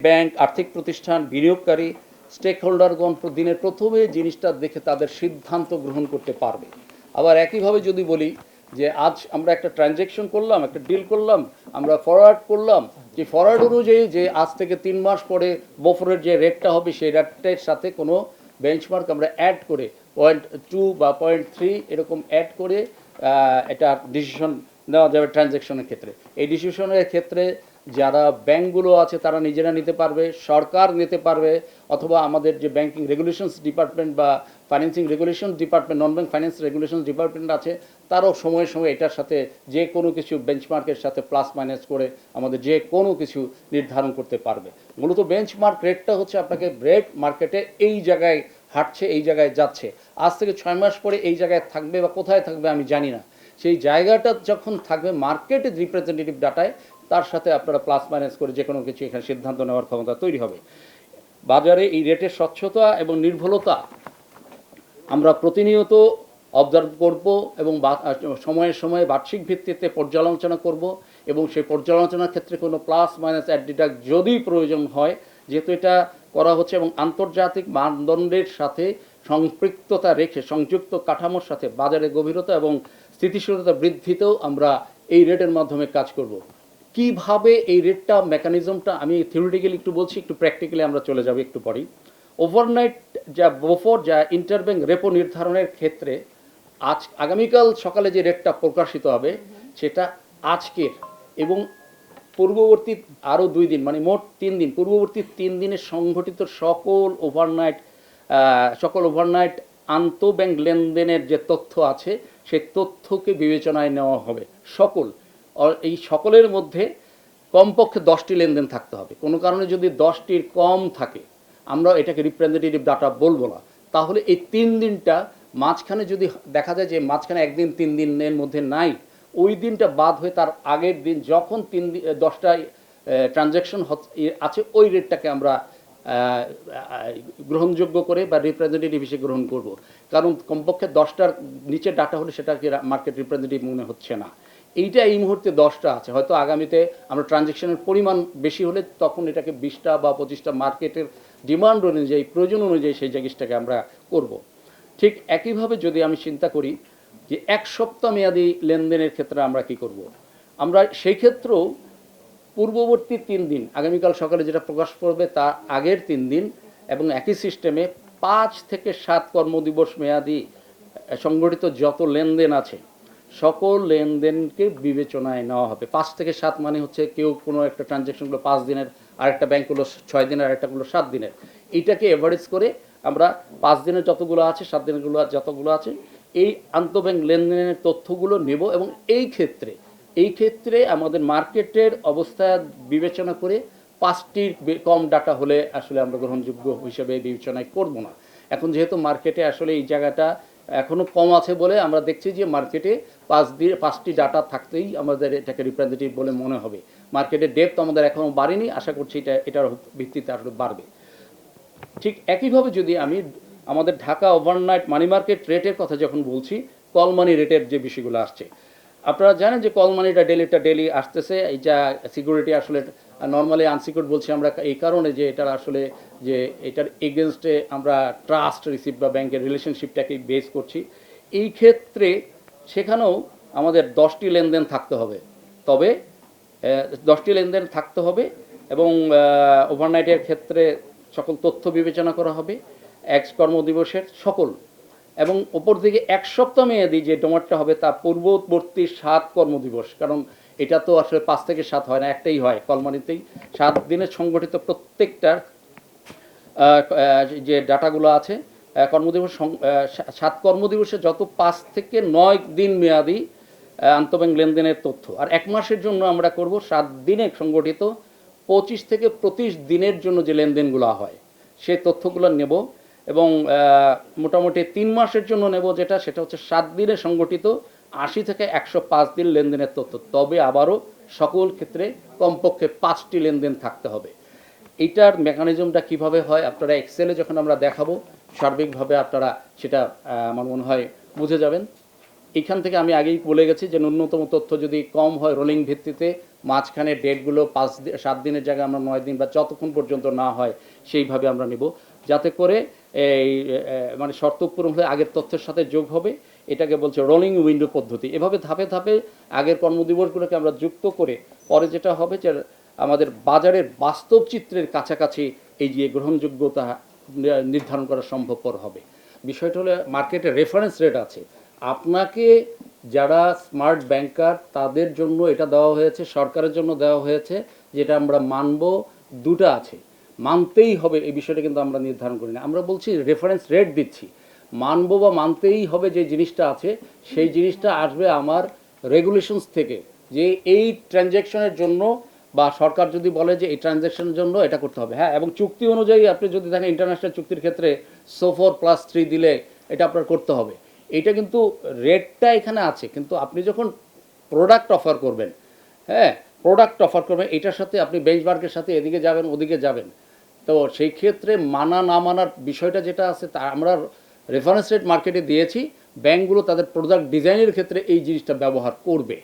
Bank, আর্থিক প্রতিষ্ঠান, বিনিয়োগকারী, স্টেক হোল্ডারগণ দিনের প্রথমে জিনিসটা দেখে তাদের সিদ্ধান্ত গ্রহণ করতে পারবে। আবার একইভাবে যদি বলি যে আজ আমরা একটা ট্রানজ্যাকশন করলাম, একটা ডিল করলাম, আমরা ফরওয়ার্ড করলাম, যে ফরওয়ার্ড অনুযায়ী যে আজ থেকে 3 মাস পরে বফরের যে রেটটা হবে সেই রেটের সাথে কোনো বেঞ্চমার্ক আমরা অ্যাড করে 0.2 বা 0.3 এরকম অ্যাড করে এটা ডিসিশন নেওয়া যাবে ট্রানজ্যাকশনের ক্ষেত্রে। এই ডিসিশনের ক্ষেত্রে যারা ব্যাংকগুলো আছে তারা নিজেরা নিতে পারবে, সরকার নিতে পারবে, অথবা আমাদের যে ব্যাংকিং রেগুলেশনস ডিপার্টমেন্ট বা ফাইন্যান্সিং রেগুলেশন ডিপার্টমেন্ট, নন ব্যাংক ফাইন্যান্স রেগুলেশন ডিপার্টমেন্ট আছে, তারাও সময়ে সময়ে এটার সাথে যে কোনো কিছু বেঞ্চমার্কের সাথে প্লাস মাইনাস করে আমাদের যে কোনো কিছু নির্ধারণ করতে পারবে। মূলত বেঞ্চমার্ক রেটটা হচ্ছে আপনাকে রেট মার্কেটে এই জায়গায় হাঁটছে, এই জায়গায় যাচ্ছে, আজ থেকে 6 মাস পরে এই জায়গায় থাকবে বা কোথায় থাকবে আমি জানি না, সেই জায়গাটা যখন থাকবে মার্কেটের রিপ্রেজেন্টেটিভ ডাটায়, তার সাথে আপনারা প্লাস মাইনাস করে যে কোনো কিছু এখানে সিদ্ধান্ত নেওয়ার ক্ষমতা তৈরি হবে। বাজারে এই রেটের স্বচ্ছতা এবং নির্ভুলতা আমরা প্রতিনিয়ত অবজার্ভ করব এবং সময়ে সময়ে বার্ষিক ভিত্তিতে পর্যালোচনা করব, এবং সেই পর্যালোচনার ক্ষেত্রে কোনো প্লাস মাইনাস অ্যাডিডাক যদি প্রয়োজন হয়, যেহেতু এটা করা হচ্ছে এবং আন্তর্জাতিক মানদণ্ডের সাথে সম্পৃক্ততা রেখে সংযুক্ত কাঠামোর সাথে বাজারের গভীরতা এবং স্থিতিশীলতা বৃদ্ধিতেও আমরা এই রেটের মাধ্যমে কাজ করব। কিভাবে এই রেটটা মেকানিজমটা আমি থিওরিটিক্যালি একটু বলছি, একটু প্র্যাকটিক্যালি আমরা চলে যাব একটু পরেই। ওভারনাইট যা বফর যা ইন্টারব্যাংক রেপো নির্ধারণের ক্ষেত্রে আগামীকাল সকালে যে রেটটা প্রকাশিত হবে সেটা আজকের এবং পূর্ববর্তী আরও 2 দিন, মানে মোট 3 দিন, পূর্ববর্তী 3 দিনের সংঘটিত সকল ওভারনাইট আন্তঃব্যাংক লেনদেনের যে তথ্য আছে সেই তথ্যকে বিবেচনায় নেওয়া হবে। এই সকলের মধ্যে কমপক্ষে 10টি লেনদেন থাকতে হবে। কোনো কারণে যদি 10টির কম থাকে আমরা এটাকে রিপ্রেজেন্টেটিভ ডাটা বলবো না। তাহলে এই 3 দিনটা মাঝখানে যদি দেখা যায় যে মাঝখানে একদিন 3 দিনের মধ্যে নাই, ওই দিনটা বাদ হয়ে তার আগের দিন যখন 10টা ট্রানজ্যাকশন আছে ওই রেটটাকে আমরা গ্রহণযোগ্য করে বা রিপ্রেজেন্টেটিভ হিসেবে গ্রহণ করব। কারণ কমপক্ষে 10টার নিচে ডাটা হলে সেটাকে মার্কেট রিপ্রেজেন্টেটিভ মনে হচ্ছে না। এইটা এই মুহূর্তে 10টা আছে, হয়তো আগামীতে আমরা ট্রানজ্যাকশনের পরিমাণ বেশি হলে তখন এটাকে 20টা বা 25টা মার্কেটের ডিমান্ড অনুযায়ী, প্রয়োজন অনুযায়ী সেই জিনিসটাকে আমরা করব। ঠিক একইভাবে যদি আমি চিন্তা করি যে 1 সপ্তাহ মেয়াদি লেনদেনের ক্ষেত্রে আমরা কি করব, আমরা সেই ক্ষেত্রেও পূর্ববর্তী 3 দিন, আগামীকাল সকালে যেটা প্রকাশ করবে তার আগের 3 দিন এবং একই সিস্টেমে 5 থেকে 7 কর্মদিবস মেয়াদি সংগঠিত যত লেনদেন আছে সকল লেনদেনকে বিবেচনায় নেওয়া হবে। 5 থেকে 7 মানে হচ্ছে কেউ কোনো একটা ট্রানজ্যাকশনগুলো 5 দিনের, আরেকটা ব্যাংকগুলো 6 দিনের, আরেকটাগুলো 7 দিনের, এইটাকে এভারেজ করে আমরা 5 দিনের যতগুলো আছে, 7 দিনেরগুলো যতগুলো আছে, এই আন্তঃব্যাংক লেনদেনের তথ্যগুলো নেব এবং এই ক্ষেত্রে আমাদের মার্কেটের অবস্থা বিবেচনা করে 5টির কম ডাটা হলে আসলে আমরা গ্রহণযোগ্য হিসেবে বিবেচনায় করব না। এখন যেহেতু মার্কেটে আসলে এই জায়গাটা এখনও কম আছে বলে আমরা দেখছি যে মার্কেটে 5টি ডাটা থাকতেই আমাদের এটাকে রিপ্রেজেন্টেটিভ বলে মনে হবে। মার্কেটের ডেপথ আমাদের এখনও বাড়েনি, আশা করছি এটার ভিত্তিতে আসলে বাড়বে। ঠিক একইভাবে যদি আমি আমাদের ঢাকা ওভারনাইট মানি মার্কেট রেটের কথা যখন বলছি, কল মানি রেটের যে বিষয়গুলো আসছে, আপনারা জানেন যে কল মানিটা ডেলি আসতেছে। এইটা সিকিউরিটি আসলে নর্মালি আনসিকিউর্ড বলছি আমরা এই কারণে যে এটার আসলে যে এটার এগেনস্টে আমরা ট্রাস্ট রিসিভ বা ব্যাংকের রিলেশনশিপটাকে বেস করছি। এই ক্ষেত্রে সেখানেও আমাদের 10টি লেনদেন থাকতে হবে, তবে 10টি লেনদেন থাকতে হবে এবং ওভারনাইটের ক্ষেত্রে সকল তথ্য বিবেচনা করা হবে, এক কর্মদিবসের সকল, এবং ওপর দিকে 1 সপ্তাহ মেয়াদি যে ডোমারটা হবে তা পূর্ববর্তী 7 কর্মদিবস, কারণ এটা তো আসলে 5 থেকে 7 হয় না, একটাই হয় কলমানিতেই। 7 দিনের সংগঠিত প্রত্যেকটার যে ডাটাগুলো আছে কর্মদিবস 7 কর্মদিবসে যত 5 থেকে 9 দিন মেয়াদি আন্তঃব্যাংক লেনদেনের তথ্য, আর 1 মাসের জন্য আমরা করব 7 দিনে সংগঠিত 25 থেকে 25 দিনের জন্য যে লেনদেনগুলো হয় সেই তথ্যগুলো নেব, এবং মোটামুটি 3 মাসের জন্য নেব সেটা হচ্ছে 7 দিনে সংগঠিত 80 থেকে 105 দিন লেনদেনের তথ্য। তবে আবারও সকল ক্ষেত্রে কমপক্ষে 5টি লেনদেন থাকতে হবে। এইটার মেকানিজমটা কিভাবে হয় আপনারা এক্সেলে যখন আমরা দেখাবো সার্বিকভাবে আপনারা সেটা আমার মনে হয় বুঝে যাবেন। এখান থেকে আমি আগেই বলে গেছি যে ন্যূনতম তথ্য যদি কম হয় রোলিং ভিত্তিতে মাঝখানে ডেটগুলো 7 দিনের জায়গায় আমরা 9 দিন বা যতক্ষণ পর্যন্ত না হয় সেইভাবে আমরা নেব, যাতে করে এই মানে শর্ত পূরণ হলে আগের তথ্যের সাথে যোগ হবে। এটাকে বলছে রোলিং উইন্ডো পদ্ধতি। এভাবে ধাপে ধাপে আগের কর্মদিবসগুলোকে আমরা যুক্ত করে পরে যেটা হবে যে আমাদের বাজারের বাস্তব চিত্রের কাছাকাছি এই যে গ্রহণযোগ্যতা নির্ধারণ করা সম্ভবপর হবে। বিষয়টা হলো মার্কেটে রেফারেন্স রেট আছে। আপনাকে যারা স্মার্ট ব্যাংকার তাদের জন্য এটা দেওয়া হয়েছে, সরকারের জন্য দেওয়া হয়েছে, যেটা আমরা মানব। দুটো আছে, মানতেই হবে এই বিষয়টা কিন্তু আমরা নির্ধারণ করি না। আমরা বলছি রেফারেন্স রেট দিচ্ছি, মানব বা মানতেই হবে যে জিনিসটা আছে সেই জিনিসটা আসবে আমার রেগুলেশনস থেকে, যে এই ট্রানজ্যাকশনের জন্য বা সরকার যদি বলে যে এই ট্রানজ্যাকশনের জন্য এটা করতে হবে। হ্যাঁ, এবং চুক্তি অনুযায়ী আপনি যদি দেখেন ইন্টারন্যাশনাল চুক্তির ক্ষেত্রে SOFR +3 দিলে এটা আপনার করতে হবে। এইটা কিন্তু রেটটা এখানে আছে, কিন্তু আপনি যখন প্রোডাক্ট অফার করবেন, হ্যাঁ প্রোডাক্ট অফার করবেন, এটার সাথে আপনি বেঞ্চমার্কের সাথে এদিকে যাবেন ওদিকে যাবেন, তো সেই ক্ষেত্রে মানা না মানার বিষয়টা যেটা আছে তা আমরা রেফারেন্স রেট মার্কেটে দিয়েছি। ব্যাংকগুলো তাদের প্রোডাক্ট ডিজাইনের ক্ষেত্রে এই জিনিসটা ব্যবহার করবে।